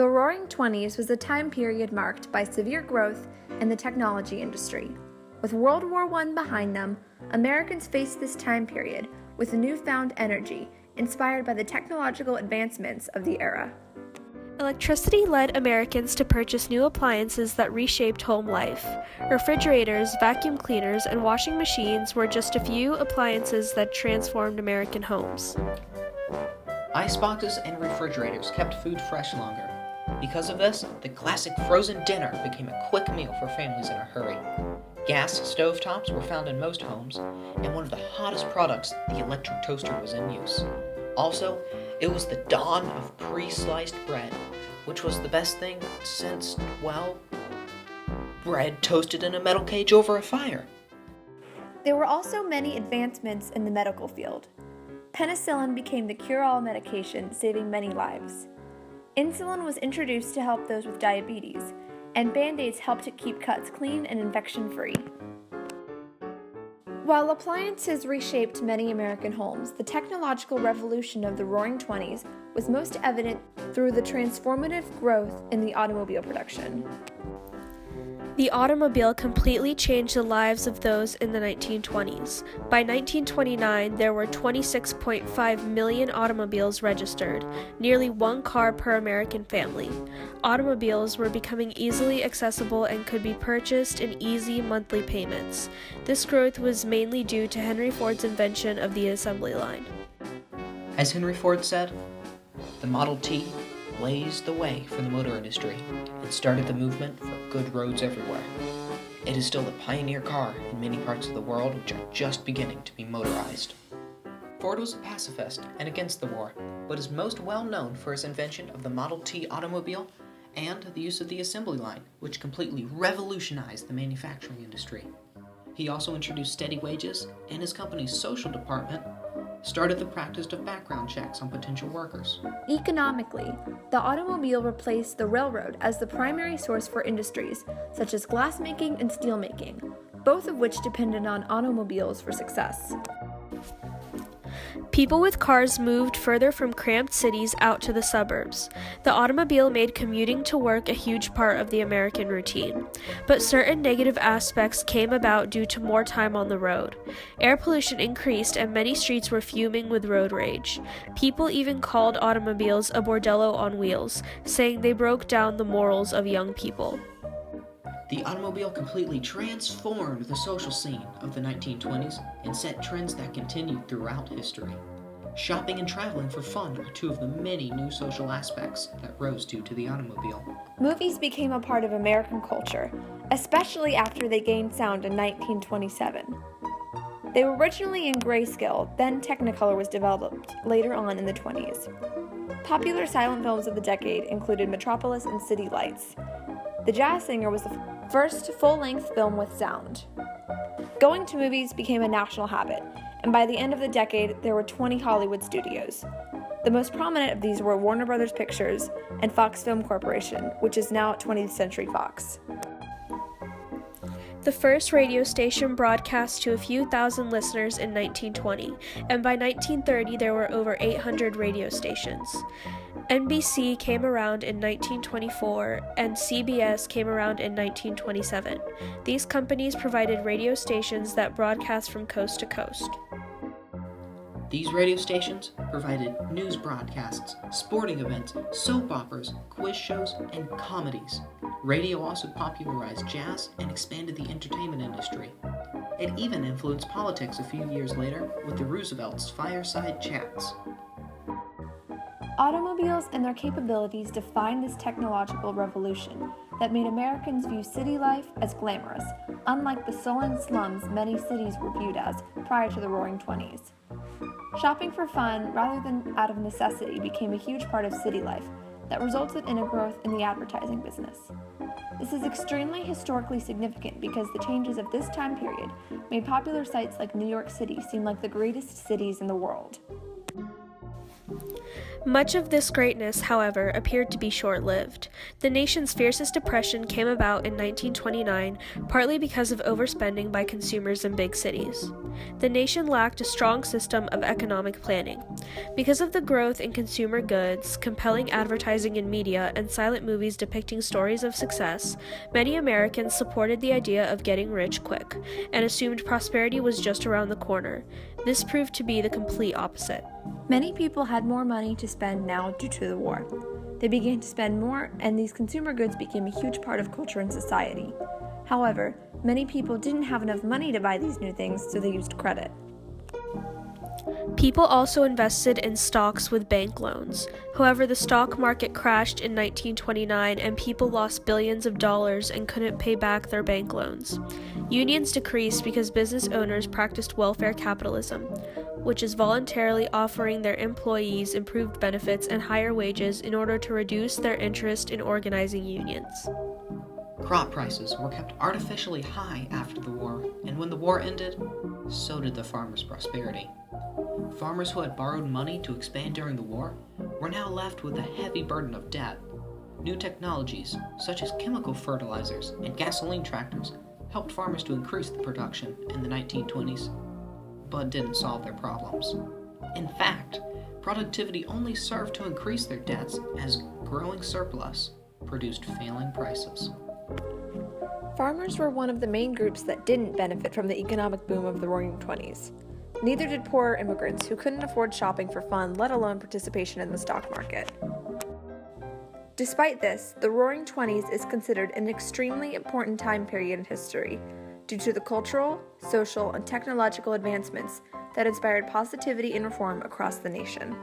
The Roaring Twenties was a time period marked by severe growth in the technology industry. With World War I behind them, Americans faced this time period with newfound energy, inspired by the technological advancements of the era. Electricity led Americans to purchase new appliances that reshaped home life. Refrigerators, vacuum cleaners, and washing machines were just a few appliances that transformed American homes. Iceboxes and refrigerators kept food fresh longer. Because of this, the classic frozen dinner became a quick meal for families in a hurry. Gas stovetops were found in most homes, and one of the hottest products, the electric toaster, was in use. Also, it was the dawn of pre-sliced bread, which was the best thing since, well, bread toasted in a metal cage over a fire. There were also many advancements in the medical field. Penicillin became the cure-all medication, saving many lives. Insulin was introduced to help those with diabetes, and Band-Aids helped to keep cuts clean and infection-free. While appliances reshaped many American homes, the technological revolution of the Roaring Twenties was most evident through the transformative growth in the automobile production. The automobile completely changed the lives of those in the 1920s. By 1929, there were 26.5 million automobiles registered, nearly one car per American family. Automobiles were becoming easily accessible and could be purchased in easy monthly payments. This growth was mainly due to Henry Ford's invention of the assembly line. As Henry Ford said, the Model T blazed the way for the motor industry and started the movement for good roads everywhere. It is still the pioneer car in many parts of the world which are just beginning to be motorized. Ford was a pacifist and against the war, but is most well known for his invention of the Model T automobile and the use of the assembly line, which completely revolutionized the manufacturing industry. He also introduced steady wages, and his company's social department started the practice of background checks on potential workers. Economically, the automobile replaced the railroad as the primary source for industries such as glassmaking and steelmaking, both of which depended on automobiles for success. People with cars moved further from cramped cities out to the suburbs. The automobile made commuting to work a huge part of the American routine. But certain negative aspects came about due to more time on the road. Air pollution increased and many streets were fuming with road rage. People even called automobiles a bordello on wheels, saying they broke down the morals of young people. The automobile completely transformed the social scene of the 1920s and set trends that continued throughout history. Shopping and traveling for fun are two of the many new social aspects that rose due to the automobile. Movies became a part of American culture, especially after they gained sound in 1927. They were originally in grayscale, then Technicolor was developed later on in the 20s. Popular silent films of the decade included Metropolis and City Lights. The Jazz Singer was the first full-length film with sound. Going to movies became a national habit, and by the end of the decade, there were 20 Hollywood studios. The most prominent of these were Warner Brothers Pictures and Fox Film Corporation, which is now 20th Century Fox. The first radio station broadcast to a few thousand listeners in 1920, and by 1930 there were over 800 radio stations. NBC came around in 1924, and CBS came around in 1927. These companies provided radio stations that broadcast from coast to coast. These radio stations provided news broadcasts, sporting events, soap operas, quiz shows, and comedies. Radio also popularized jazz and expanded the entertainment industry. It even influenced politics a few years later with the Roosevelt's fireside chats. Automobiles and their capabilities defined this technological revolution that made Americans view city life as glamorous, unlike the sullen slums many cities were viewed as prior to the Roaring Twenties. Shopping for fun rather than out of necessity became a huge part of city life that resulted in a growth in the advertising business. This is extremely historically significant because the changes of this time period made popular sites like New York City seem like the greatest cities in the world. Much of this greatness, however, appeared to be short-lived. The nation's fiercest depression came about in 1929, partly because of overspending by consumers in big cities. The nation lacked a strong system of economic planning. Because of the growth in consumer goods, compelling advertising in media, and silent movies depicting stories of success, many Americans supported the idea of getting rich quick, and assumed prosperity was just around the corner. This proved to be the complete opposite. Many people had more money to spend now due to the war. They began to spend more, and these consumer goods became a huge part of culture and society. However, many people didn't have enough money to buy these new things, so they used credit. People also invested in stocks with bank loans. However, the stock market crashed in 1929 and people lost billions of dollars and couldn't pay back their bank loans. Unions decreased because business owners practiced welfare capitalism, which is voluntarily offering their employees improved benefits and higher wages in order to reduce their interest in organizing unions. Crop prices were kept artificially high after the war, and when the war ended, so did the farmers' prosperity. Farmers who had borrowed money to expand during the war were now left with a heavy burden of debt. New technologies, such as chemical fertilizers and gasoline tractors, helped farmers to increase the production in the 1920s, but didn't solve their problems. In fact, productivity only served to increase their debts as growing surplus produced failing prices. Farmers were one of the main groups that didn't benefit from the economic boom of the Roaring '20s. Neither did poorer immigrants who couldn't afford shopping for fun, let alone participation in the stock market. Despite this, the Roaring '20s is considered an extremely important time period in history due to the cultural, social, and technological advancements that inspired positivity and reform across the nation.